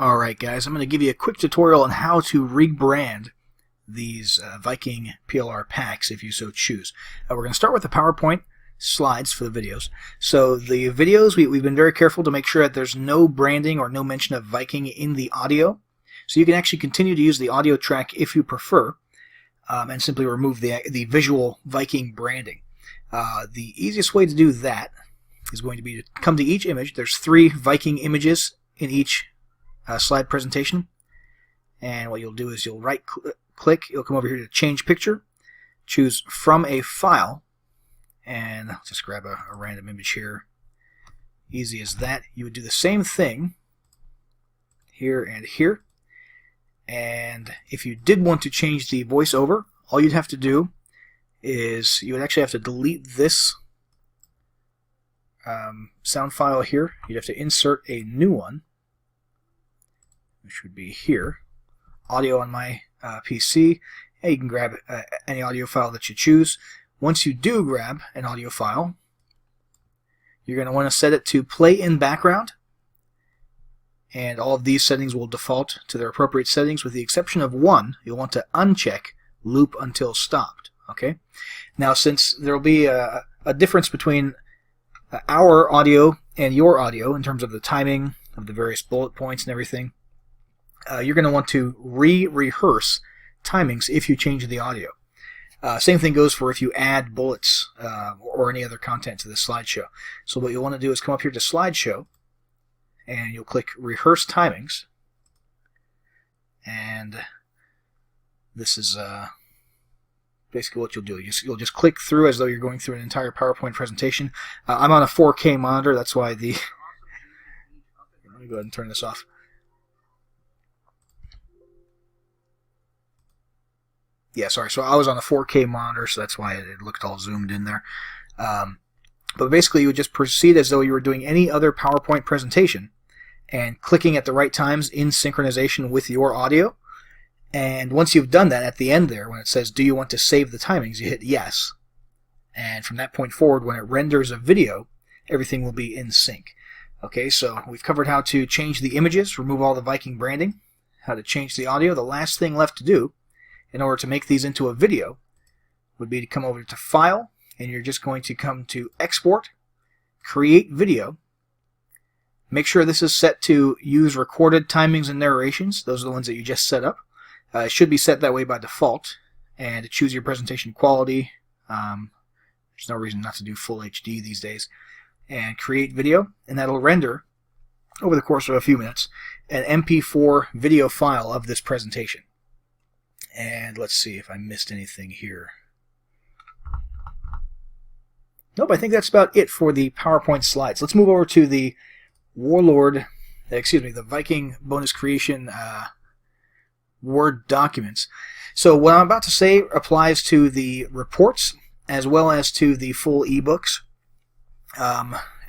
Alright guys, I'm going to give you a quick tutorial on how to rebrand these Viking PLR packs if you so choose. We're going to start with the PowerPoint slides for the videos. So the videos, we've been very careful to make sure that there's no branding or no mention of Viking in the audio. So you can actually continue to use the audio track if you prefer, and simply remove the visual Viking branding. The easiest way to do that is going to be to come to each image. There's 3 Viking images in each slide presentation, and what you'll do is you'll right click, you'll come over here to change picture, choose from a file, and I'll just grab a random image here. Easy as that. You would do the same thing here and here, and if you did want to change the voiceover, all you'd have to do is you would actually have to delete this sound file here. You'd have to insert a new one, which would be here, audio on my PC, and you can grab any audio file that you choose. Once you do grab an audio file, you're going to want to set it to play in background, and all of these settings will default to their appropriate settings with the exception of one. You'll want to uncheck loop until stopped. Okay. Now, since there will be a difference between our audio and your audio in terms of the timing of the various bullet points and everything, you're going to want to rehearse timings if you change the audio. Same thing goes for if you add bullets or any other content to the slideshow. So what you'll want to do is come up here to slideshow, and you'll click rehearse timings, and this is basically what you'll do. You'll just click through as though you're going through an entire PowerPoint presentation. I'm on a 4K monitor, that's why the let me go ahead and turn this off. Yeah, sorry. So I was on a 4K monitor, so that's why it looked all zoomed in there. But basically, you would just proceed as though you were doing any other PowerPoint presentation and clicking at the right times in synchronization with your audio. And once you've done that, at the end there, when it says, do you want to save the timings, you hit yes. And from that point forward, when it renders a video, everything will be in sync. Okay, so we've covered how to change the images, remove all the Viking branding, how to change the audio. The last thing left to do in order to make these into a video would be to come over to File, and you're just going to come to Export, Create Video. Make sure this is set to use recorded timings and narrations. Those are the ones that you just set up. It should be set that way by default, and to choose your presentation quality. There's no reason not to do full HD these days. And create video, and that'll render, over the course of a few minutes, an MP4 video file of this presentation. And let's see if I missed anything here. Nope, I think that's about it for the PowerPoint slides. Let's move over to the the Viking bonus creation Word documents. So what I'm about to say applies to the reports as well as to the full ebooks.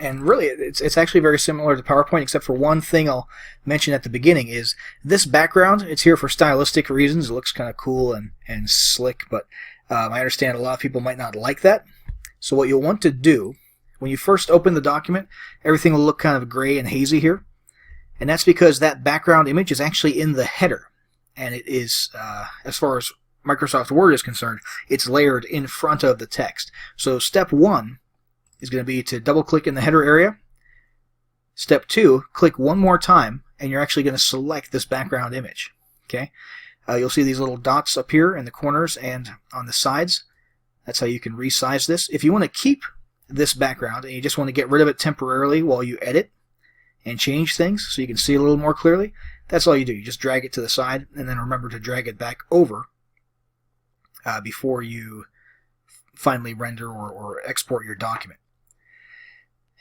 And really, it's actually very similar to PowerPoint, except for one thing I'll mention at the beginning is this background. It's here for stylistic reasons. It looks kind of cool and slick, but I understand a lot of people might not like that. So what you'll want to do, when you first open the document, everything will look kind of gray and hazy here. And that's because that background image is actually in the header. And it is, as far as Microsoft Word is concerned, it's layered in front of the text. So step 1 is going to be to double-click in the header area. Step 2, click one more time, and you're actually going to select this background image. Okay, you'll see these little dots up here in the corners and on the sides. That's how you can resize this. If you want to keep this background and you just want to get rid of it temporarily while you edit and change things so you can see a little more clearly, that's all you do. You just drag it to the side, and then remember to drag it back over before you finally render or export your document.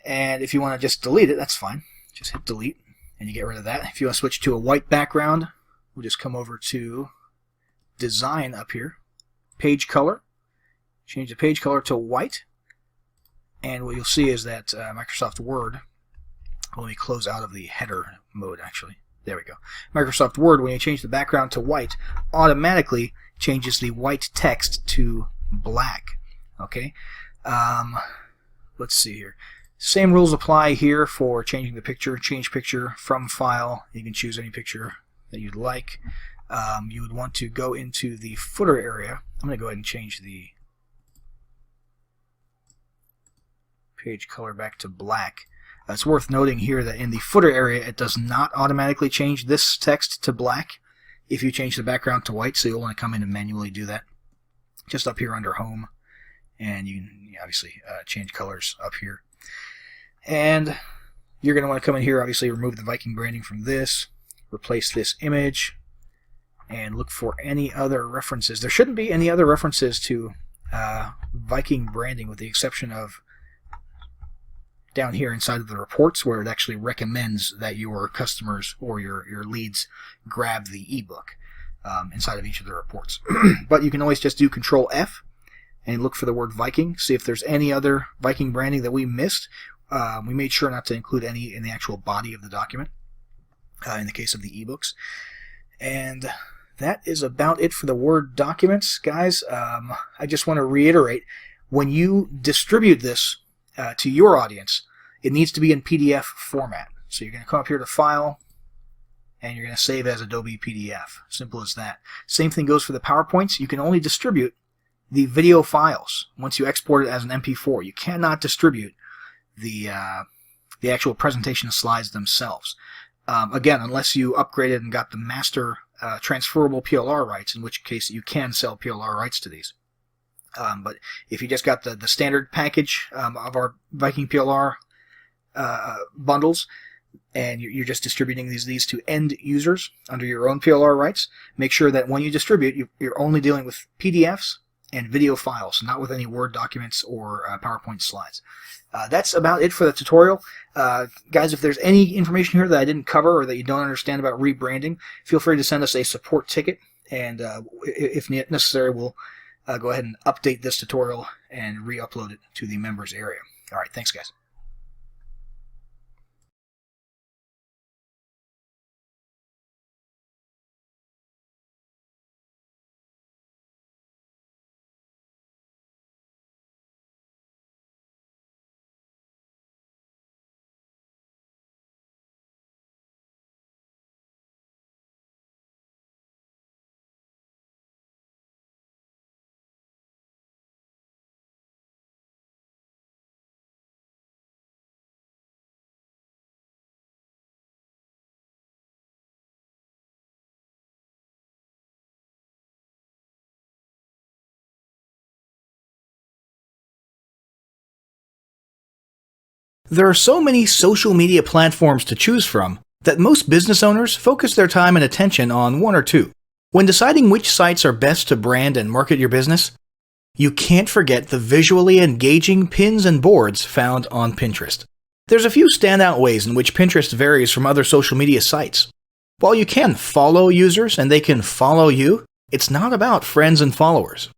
And if you want to just delete it, that's fine. Just hit delete, and you get rid of that. If you want to switch to a white background, we'll just come over to Design up here, Page Color, change the page color to white, and what you'll see is that Microsoft Word, let me close out of the header mode actually. There we go. Microsoft Word, when you change the background to white, automatically changes the white text to black. Okay, let's see here. Same rules apply here for changing the picture. Change picture from file. You can choose any picture that you'd like. You would want to go into the footer area. I'm going to go ahead and change the page color back to black. It's worth noting here that in the footer area it does not automatically change this text to black if you change the background to white, so you'll want to come in and manually do that. Just up here under home, and you can obviously change colors up here. And you're going to want to come in here, obviously remove the Viking branding from this, replace this image, and look for any other references. There shouldn't be any other references to Viking branding with the exception of down here inside of the reports where it actually recommends that your customers or your leads grab the ebook inside of each of the reports. But you can always just do Control F and look for the word Viking, see if there's any other Viking branding that we missed. We made sure not to include any in the actual body of the document in the case of the ebooks. And that is about it for the Word documents, guys. I just want to reiterate, when you distribute this to your audience, it needs to be in PDF format. So you're going to come up here to File, and you're going to save as Adobe PDF. Simple as that. Same thing goes for the PowerPoints. You can only distribute the video files once you export it as an MP4. You cannot distribute the actual presentation slides themselves. Again, unless you upgraded and got the master transferable PLR rights, in which case you can sell PLR rights to these. But if you just got the standard package of our Viking PLR bundles, and you're just distributing these to end users under your own PLR rights, make sure that when you distribute, you're only dealing with PDFs and video files, not with any Word documents or PowerPoint slides. That's about it for the tutorial. Guys, if there's any information here that I didn't cover or that you don't understand about rebranding, feel free to send us a support ticket, and if necessary, we'll go ahead and update this tutorial and re-upload it to the members area. All right, thanks, guys. There are so many social media platforms to choose from that most business owners focus their time and attention on one or two. When deciding which sites are best to brand and market your business, you can't forget the visually engaging pins and boards found on Pinterest. There's a few standout ways in which Pinterest varies from other social media sites. While you can follow users and they can follow you, it's not about friends and followers.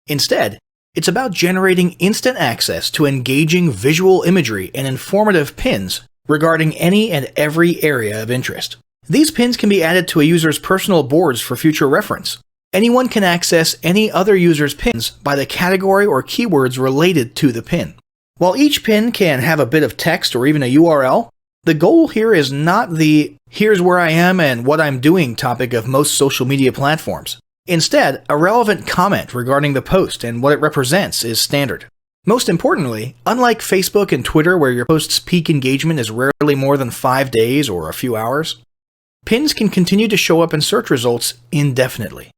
Instead, it's about generating instant access to engaging visual imagery and informative pins regarding any and every area of interest. These pins can be added to a user's personal boards for future reference. Anyone can access any other user's pins by the category or keywords related to the pin. While each pin can have a bit of text or even a URL, the goal here is not the "here's where I am and what I'm doing" topic of most social media platforms. Instead, a relevant comment regarding the post and what it represents is standard. Most importantly, unlike Facebook and Twitter where your post's peak engagement is rarely more than 5 days or a few hours, pins can continue to show up in search results indefinitely.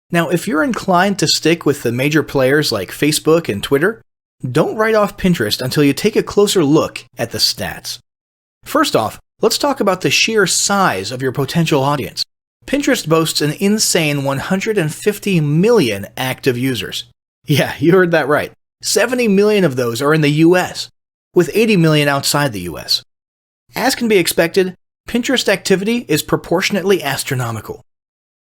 Now, if you're inclined to stick with the major players like Facebook and Twitter, don't write off Pinterest until you take a closer look at the stats. First off, let's talk about the sheer size of your potential audience. Pinterest boasts an insane 150 million active users. Yeah, you heard that right. 70 million of those are in the US, with 80 million outside the US. As can be expected, Pinterest activity is proportionately astronomical.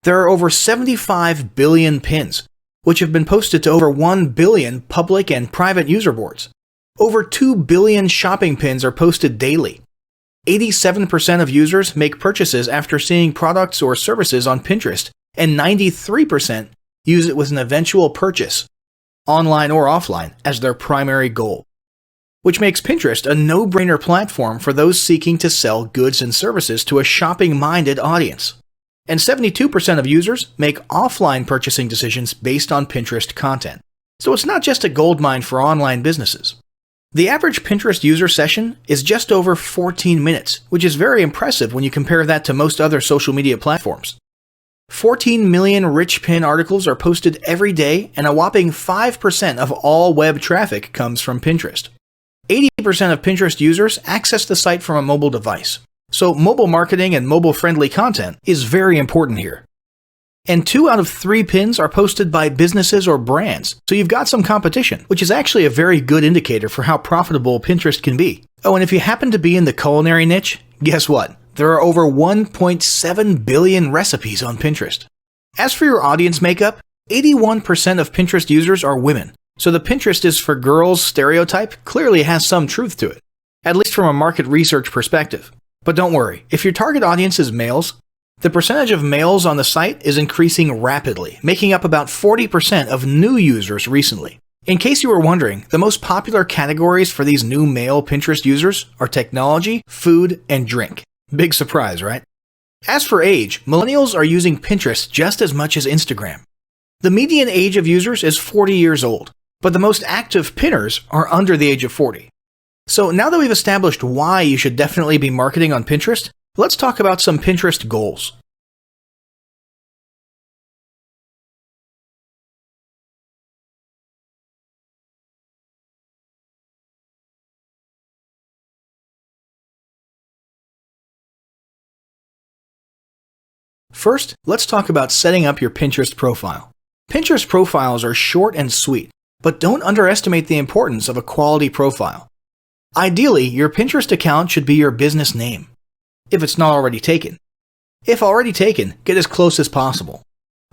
There are over 75 billion pins, which have been posted to over 1 billion public and private user boards. Over 2 billion shopping pins are posted daily. 87% of users make purchases after seeing products or services on Pinterest, and 93% use it with an eventual purchase, online or offline, as their primary goal. which makes Pinterest a no-brainer platform for those seeking to sell goods and services to a shopping-minded audience. And 72% of users make offline purchasing decisions based on Pinterest content. So it's not just a goldmine for online businesses. The average Pinterest user session is just over 14 minutes, which is very impressive when you compare that to most other social media platforms. 14 million rich pin articles are posted every day, and a whopping 5% of all web traffic comes from Pinterest. 80% of Pinterest users access the site from a mobile device, so mobile marketing and mobile-friendly content is very important here. And 2 out of 3 pins are posted by businesses or brands, so you've got some competition, which is actually a very good indicator for how profitable Pinterest can be. Oh, and if you happen to be in the culinary niche, guess what? There are over 1.7 billion recipes on Pinterest. As for your audience makeup, 81% of Pinterest users are women, so the Pinterest is for girls stereotype clearly has some truth to it, at least from a market research perspective. But don't worry, if your target audience is males, the percentage of males on the site is increasing rapidly, making up about 40% of new users recently. In case you were wondering, the most popular categories for these new male Pinterest users are technology, food, and drink. Big surprise, right? As for age, millennials are using Pinterest just as much as Instagram. The median age of users is 40 years old, but the most active pinners are under the age of 40. So now that we've established why you should definitely be marketing on Pinterest, let's talk about some Pinterest goals. First, let's talk about setting up your Pinterest profile. Pinterest profiles are short and sweet, but don't underestimate the importance of a quality profile. Ideally, your Pinterest account should be your business name, if it's not already taken. If already taken, get as close as possible.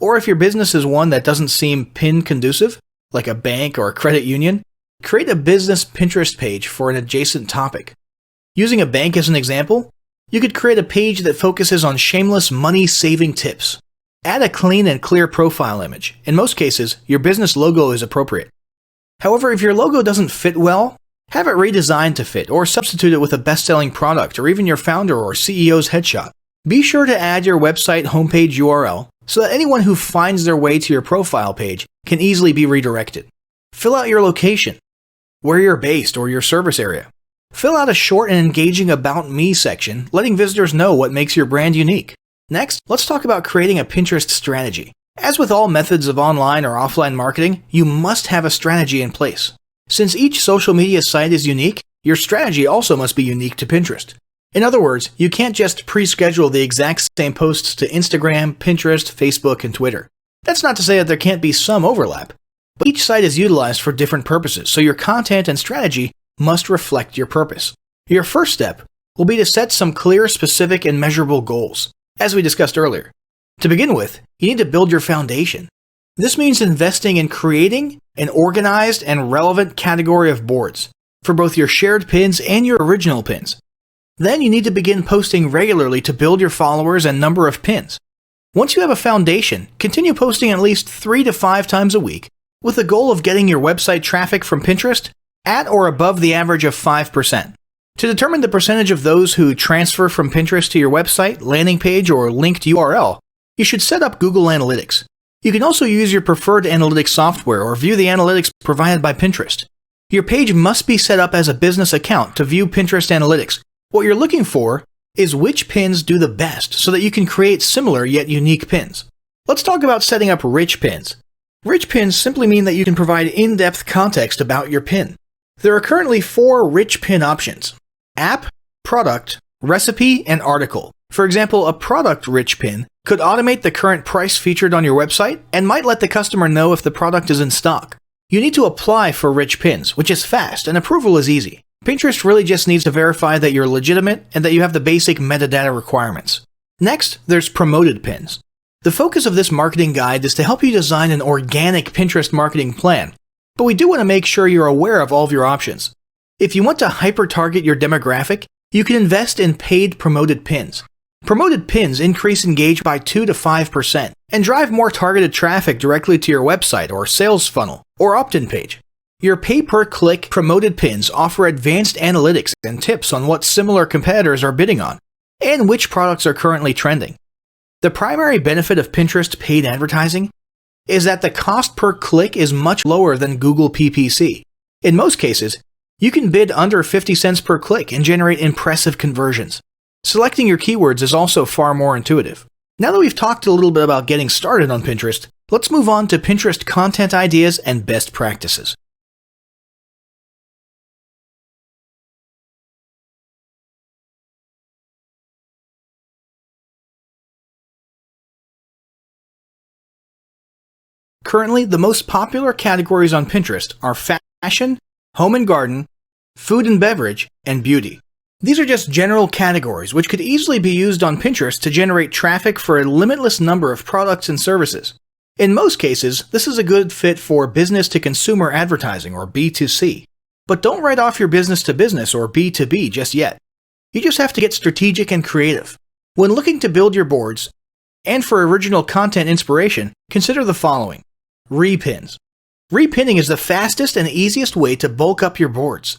Or if your business is one that doesn't seem pin conducive, like a bank or a credit union, create a business Pinterest page for an adjacent topic. Using a bank as an example, you could create a page that focuses on shameless money-saving tips. Add a clean and clear profile image. In most cases, your business logo is appropriate. However, if your logo doesn't fit well, have it redesigned to fit or substitute it with a best-selling product or even your founder or CEO's headshot. Be sure to add your website homepage URL so that anyone who finds their way to your profile page can easily be redirected. Fill out your location, where you're based or your service area. Fill out a short and engaging About Me section, letting visitors know what makes your brand unique. Next, let's talk about creating a Pinterest strategy. As with all methods of online or offline marketing, you must have a strategy in place. Since each social media site is unique, your strategy also must be unique to Pinterest. In other words, you can't just pre-schedule the exact same posts to Instagram, Pinterest, Facebook, and Twitter. That's not to say that there can't be some overlap, but each site is utilized for different purposes, so your content and strategy must reflect your purpose. Your first step will be to set some clear, specific, and measurable goals, as we discussed earlier. To begin with, you need to build your foundation. This means investing in creating an organized and relevant category of boards for both your shared pins and your original pins. Then you need to begin posting regularly to build your followers and number of pins. Once you have a foundation, continue posting at least 3 to 5 times a week with the goal of getting your website traffic from Pinterest at or above the average of 5%. To determine the percentage of those who transfer from Pinterest to your website, landing page, or linked URL, you should set up Google Analytics. You can also use your preferred analytics software or view the analytics provided by Pinterest. Your page must be set up as a business account to view Pinterest analytics. What you're looking for is which pins do the best so that you can create similar yet unique pins. Let's talk about setting up rich pins. Rich pins simply mean that you can provide in-depth context about your pin. There are currently 4 rich pin options: app, product, recipe, and article. For example, a product-rich pin could automate the current price featured on your website and might let the customer know if the product is in stock. You need to apply for rich pins, which is fast and approval is easy. Pinterest really just needs to verify that you're legitimate and that you have the basic metadata requirements. Next, there's promoted pins. The focus of this marketing guide is to help you design an organic Pinterest marketing plan, but we do want to make sure you're aware of all of your options. If you want to hyper-target your demographic, you can invest in paid promoted pins. Promoted pins increase engagement by 2 to 5% and drive more targeted traffic directly to your website or sales funnel or opt-in page. Your pay-per-click promoted pins offer advanced analytics and tips on what similar competitors are bidding on, and which products are currently trending. The primary benefit of Pinterest paid advertising is that the cost per click is much lower than Google PPC. In most cases, you can bid under 50 cents per click and generate impressive conversions. Selecting your keywords is also far more intuitive. Now that we've talked a little bit about getting started on Pinterest, let's move on to Pinterest content ideas and best practices. Currently, the most popular categories on Pinterest are fashion, home and garden, food and beverage, and beauty. These are just general categories which could easily be used on Pinterest to generate traffic for a limitless number of products and services. In most cases, this is a good fit for business-to-consumer advertising or B2C. But don't write off your business-to-business or B2B just yet. You just have to get strategic and creative. When looking to build your boards, and for original content inspiration, consider the following. Repins. Repinning is the fastest and easiest way to bulk up your boards.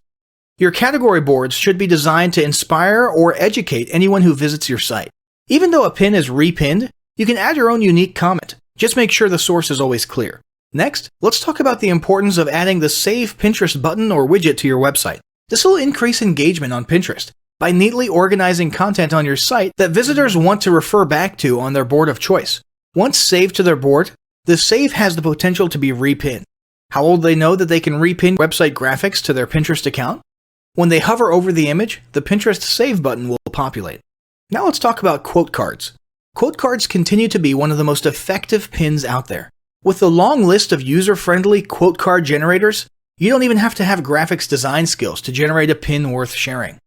Your category boards should be designed to inspire or educate anyone who visits your site. Even though a pin is repinned, you can add your own unique comment. Just make sure the source is always clear. Next, let's talk about the importance of adding the Save Pinterest button or widget to your website. This will increase engagement on Pinterest by neatly organizing content on your site that visitors want to refer back to on their board of choice. Once saved to their board, the save has the potential to be repinned. How will they know that they can repin website graphics to their Pinterest account? When they hover over the image, the Pinterest Save button will populate. Now let's talk about quote cards. Quote cards continue to be one of the most effective pins out there. With the long list of user-friendly quote card generators, you don't even have to have graphics design skills to generate a pin worth sharing.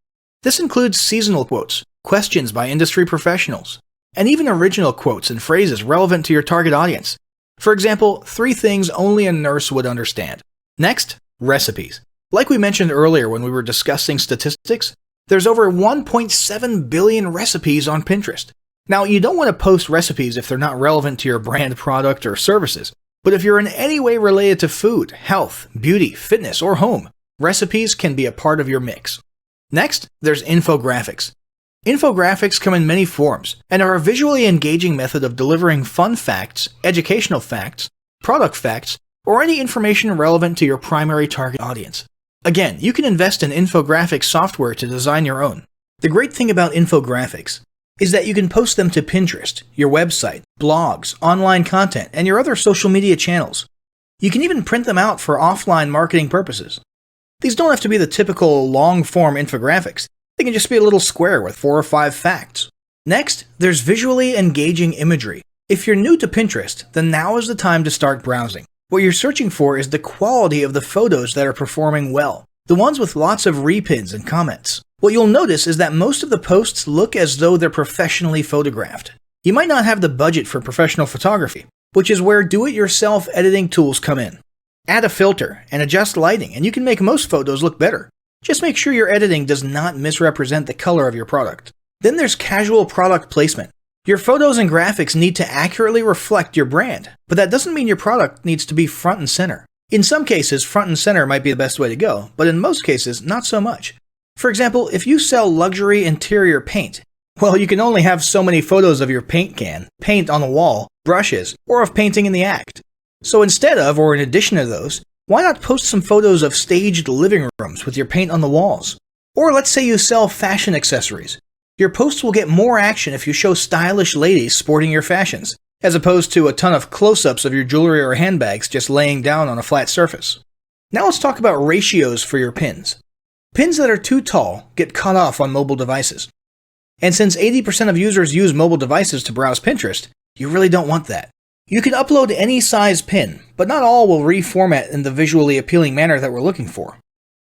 This includes seasonal quotes, questions by industry professionals, and even original quotes and phrases relevant to your target audience. For example, 3 things only a nurse would understand. Next, recipes. Like we mentioned earlier when we were discussing statistics, there's over 1.7 billion recipes on Pinterest. Now, you don't want to post recipes if they're not relevant to your brand, product, or services. But if you're in any way related to food, health, beauty, fitness, or home, recipes can be a part of your mix. Next, there's infographics. Infographics come in many forms and are a visually engaging method of delivering fun facts, educational facts, product facts, or any information relevant to your primary target audience. Again, you can invest in infographic software to design your own. The great thing about infographics is that you can post them to Pinterest, your website, blogs, online content, and your other social media channels. You can even print them out for offline marketing purposes. These don't have to be the typical long-form infographics. They can just be a little square with 4 or 5 facts. Next, there's visually engaging imagery. If you're new to Pinterest, then now is the time to start browsing. What you're searching for is the quality of the photos that are performing well, the ones with lots of repins and comments. What you'll notice is that most of the posts look as though they're professionally photographed. You might not have the budget for professional photography, which is where do-it-yourself editing tools come in. Add a filter and adjust lighting, and you can make most photos look better. Just make sure your editing does not misrepresent the color of your product. Then there's casual product placement. Your photos and graphics need to accurately reflect your brand, but that doesn't mean your product needs to be front and center. In some cases, front and center might be the best way to go, but in most cases, not so much. For example, if you sell luxury interior paint, well, you can only have so many photos of your paint can, paint on the wall, brushes, or of painting in the act. So instead of, or in addition to those, why not post some photos of staged living rooms with your paint on the walls? Or let's say you sell fashion accessories. Your posts will get more action if you show stylish ladies sporting your fashions, as opposed to a ton of close-ups of your jewelry or handbags just laying down on a flat surface. Now let's talk about ratios for your pins. Pins that are too tall get cut off on mobile devices. And since 80% of users use mobile devices to browse Pinterest, you really don't want that. You can upload any size pin, but not all will reformat in the visually appealing manner that we're looking for.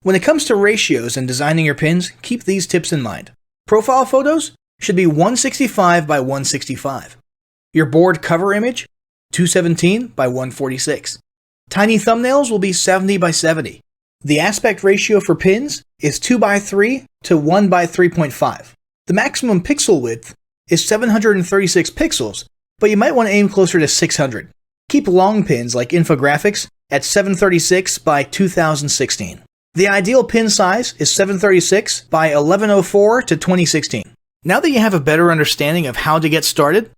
When it comes to ratios and designing your pins, keep these tips in mind. Profile photos should be 165 by 165. Your board cover image, 217 by 146. Tiny thumbnails will be 70 by 70. The aspect ratio for pins is 2 by 3 to 1 by 3.5. The maximum pixel width is 736 pixels, but you might want to aim closer to 600. Keep long pins like infographics at 736 by 2016. The ideal pin size is 736 by 1104 to 2016. Now that you have a better understanding of how to get started,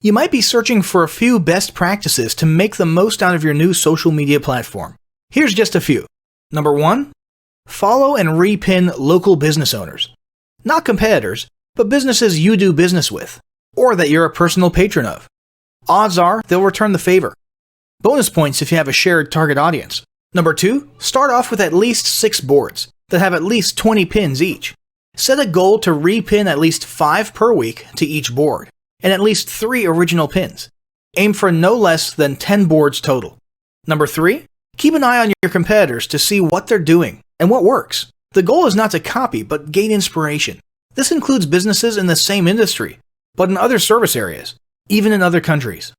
you might be searching for a few best practices to make the most out of your new social media platform. Here's just a few. Number 1, follow and repin local business owners. Not competitors, but businesses you do business with, or that you're a personal patron of. Odds are they'll return the favor. Bonus points if you have a shared target audience. Number 2, start off with at least 6 boards that have at least 20 pins each. Set a goal to repin at least 5 per week to each board, and at least 3 original pins. Aim for no less than 10 boards total. Number 3, keep an eye on your competitors to see what they're doing and what works. The goal is not to copy, but gain inspiration. This includes businesses in the same industry, but in other service areas, even in other countries.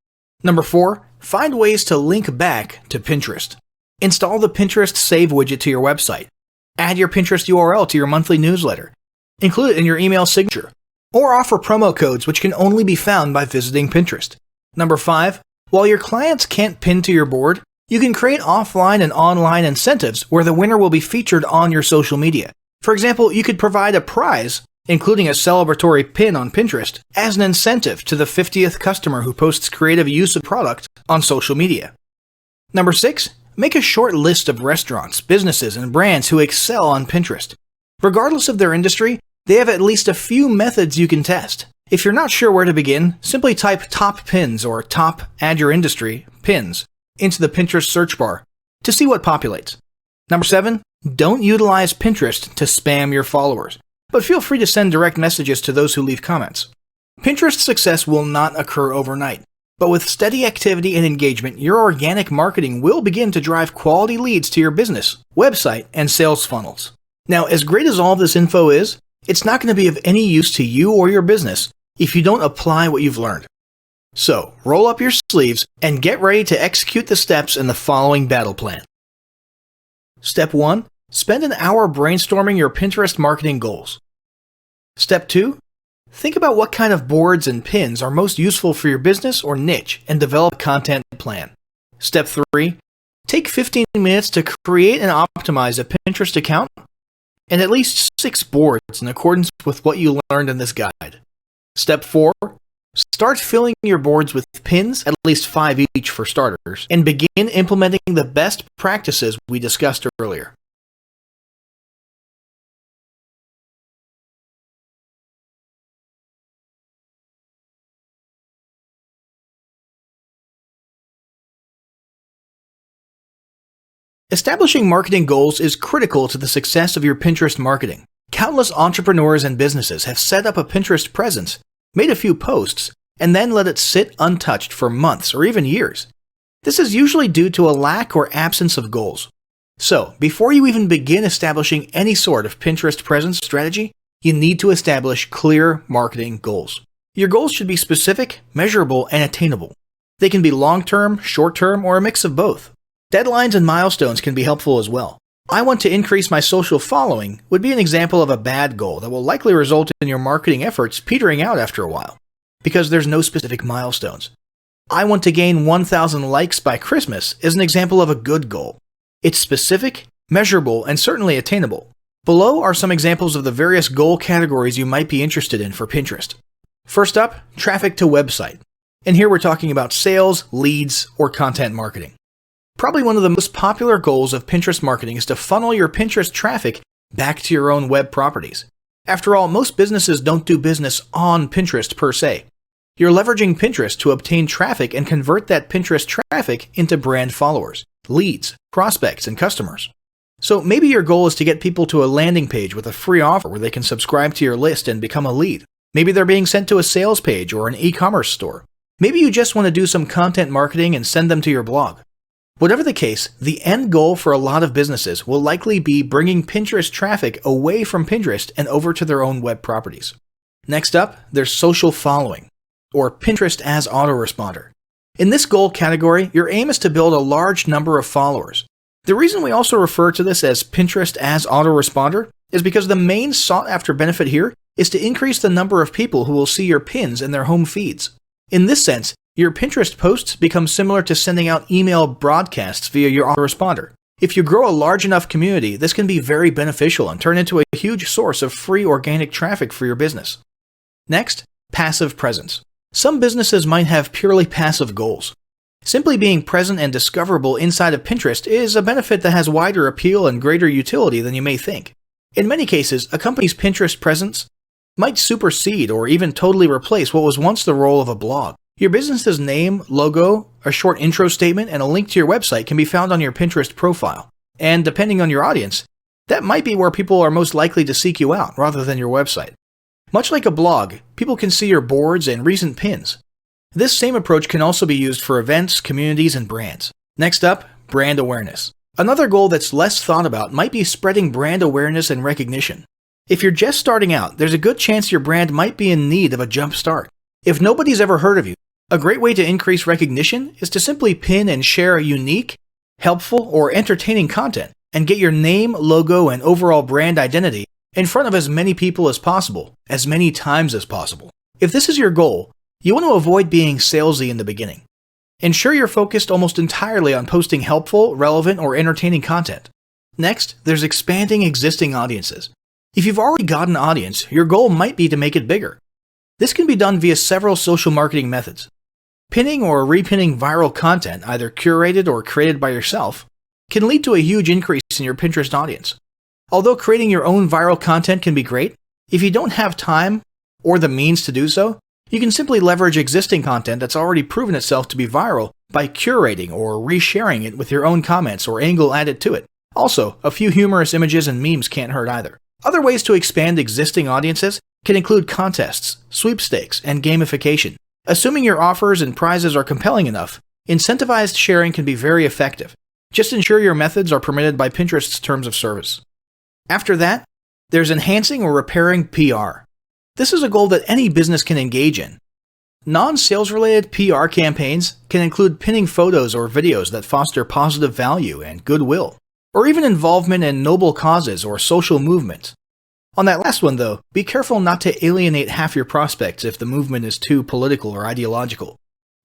Number 4, find ways to link back to Pinterest. Install the Pinterest Save widget to your website. Add your Pinterest URL to your monthly newsletter. Include it in your email signature. Or offer promo codes which can only be found by visiting Pinterest. Number 5, while your clients can't pin to your board, you can create offline and online incentives where the winner will be featured on your social media. For example, you could provide a prize, including a celebratory pin on Pinterest, as an incentive to the 50th customer who posts creative use of product on social media. Number 6, make a short list of restaurants, businesses, and brands who excel on Pinterest. Regardless of their industry, they have at least a few methods you can test. If you're not sure where to begin, simply type top pins or top add your industry pins into the Pinterest search bar to see what populates. Number 7, don't utilize Pinterest to spam your followers, but feel free to send direct messages to those who leave comments. Pinterest success will not occur overnight, but with steady activity and engagement, your organic marketing will begin to drive quality leads to your business, website, and sales funnels. Now, as great as all of this info is, it's not going to be of any use to you or your business if you don't apply what you've learned. So, roll up your sleeves and get ready to execute the steps in the following battle plan. Step 1. Spend an hour brainstorming your Pinterest marketing goals. Step 2. Think about what kind of boards and pins are most useful for your business or niche and develop a content plan. Step 3. Take 15 minutes to create and optimize a Pinterest account and at least 6 boards in accordance with what you learned in this guide. Step 4. Start filling your boards with pins, at least 5 each for starters, and begin implementing the best practices we discussed earlier. Establishing marketing goals is critical to the success of your Pinterest marketing. Countless entrepreneurs and businesses have set up a Pinterest presence, made a few posts, and then let it sit untouched for months or even years. This is usually due to a lack or absence of goals. So, before you even begin establishing any sort of Pinterest presence strategy, you need to establish clear marketing goals. Your goals should be specific, measurable, and attainable. They can be long-term, short-term, or a mix of both. Deadlines and milestones can be helpful as well. I want to increase my social following would be an example of a bad goal that will likely result in your marketing efforts petering out after a while, because there's no specific milestones. I want to gain 1,000 likes by Christmas is an example of a good goal. It's specific, measurable, and certainly attainable. Below are some examples of the various goal categories you might be interested in for Pinterest. First up, traffic to website. And here we're talking about sales, leads, or content marketing. Probably one of the most popular goals of Pinterest marketing is to funnel your Pinterest traffic back to your own web properties. After all, most businesses don't do business on Pinterest per se. You're leveraging Pinterest to obtain traffic and convert that Pinterest traffic into brand followers, leads, prospects, and customers. So maybe your goal is to get people to a landing page with a free offer where they can subscribe to your list and become a lead. Maybe they're being sent to a sales page or an e-commerce store. Maybe you just want to do some content marketing and send them to your blog. Whatever the case, the end goal for a lot of businesses will likely be bringing Pinterest traffic away from Pinterest and over to their own web properties. Next up, there's social following, or Pinterest as autoresponder. In this goal category, your aim is to build a large number of followers. The reason we also refer to this as Pinterest as autoresponder is because the main sought-after benefit here is to increase the number of people who will see your pins in their home feeds. In this sense, Your Pinterest posts become similar to sending out email broadcasts via your autoresponder. If you grow a large enough community, this can be very beneficial and turn into a huge source of free organic traffic for your business. Next, passive presence. Some businesses might have purely passive goals. Simply being present and discoverable inside of Pinterest is a benefit that has wider appeal and greater utility than you may think. In many cases, a company's Pinterest presence might supersede or even totally replace what was once the role of a blog. Your business's name, logo, a short intro statement, and a link to your website can be found on your Pinterest profile. And depending on your audience, that might be where people are most likely to seek you out rather than your website. Much like a blog, people can see your boards and recent pins. This same approach can also be used for events, communities, and brands. Next up, brand awareness. Another goal that's less thought about might be spreading brand awareness and recognition. If you're just starting out, there's a good chance your brand might be in need of a jump start. If nobody's ever heard of you, a great way to increase recognition is to simply pin and share unique, helpful, or entertaining content and get your name, logo, and overall brand identity in front of as many people as possible, as many times as possible. If this is your goal, you want to avoid being salesy in the beginning. Ensure you're focused almost entirely on posting helpful, relevant, or entertaining content. Next, there's expanding existing audiences. If you've already got an audience, your goal might be to make it bigger. This can be done via several social marketing methods. Pinning or repinning viral content, either curated or created by yourself, can lead to a huge increase in your Pinterest audience. Although creating your own viral content can be great, if you don't have time or the means to do so, you can simply leverage existing content that's already proven itself to be viral by curating or resharing it with your own comments or angle added to it. Also, a few humorous images and memes can't hurt either. Other ways to expand existing audiences can include contests, sweepstakes, and gamification. Assuming your offers and prizes are compelling enough, incentivized sharing can be very effective. Just ensure your methods are permitted by Pinterest's terms of service. After that, there's enhancing or repairing PR. This is a goal that any business can engage in. Non-sales related PR campaigns can include pinning photos or videos that foster positive value and goodwill, or even involvement in noble causes or social movements. On that last one, though, be careful not to alienate half your prospects if the movement is too political or ideological.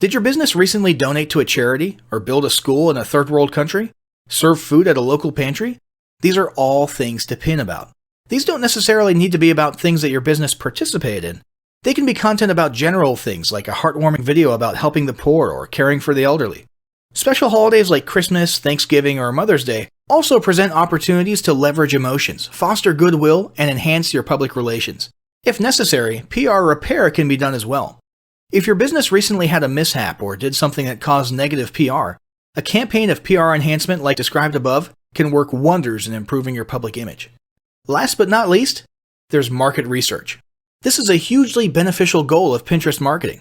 Did your business recently donate to a charity, or build a school in a third world country? Serve food at a local pantry? These are all things to pin about. These don't necessarily need to be about things that your business participated in. They can be content about general things like a heartwarming video about helping the poor or caring for the elderly. Special holidays like Christmas, Thanksgiving, or Mother's Day also present opportunities to leverage emotions, foster goodwill, and enhance your public relations. If necessary, PR repair can be done as well. If your business recently had a mishap or did something that caused negative PR, a campaign of PR enhancement like described above can work wonders in improving your public image. Last but not least, there's market research. This is a hugely beneficial goal of Pinterest marketing.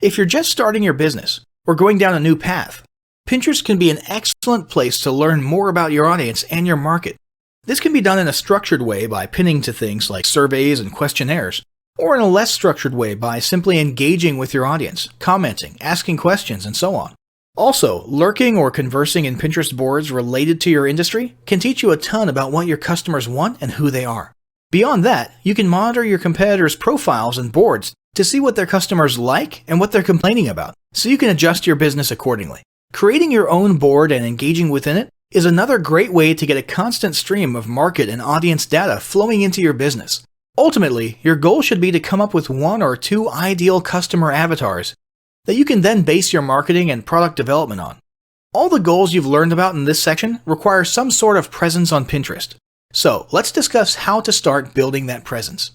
If you're just starting your business or going down a new path, Pinterest can be an excellent place to learn more about your audience and your market. This can be done in a structured way by pinning to things like surveys and questionnaires, or in a less structured way by simply engaging with your audience, commenting, asking questions, and so on. Also, lurking or conversing in Pinterest boards related to your industry can teach you a ton about what your customers want and who they are. Beyond that, you can monitor your competitors' profiles and boards to see what their customers like and what they're complaining about, so you can adjust your business accordingly. Creating your own board and engaging within it is another great way to get a constant stream of market and audience data flowing into your business. Ultimately, your goal should be to come up with one or two ideal customer avatars that you can then base your marketing and product development on. All the goals you've learned about in this section require some sort of presence on Pinterest. So let's discuss how to start building that presence.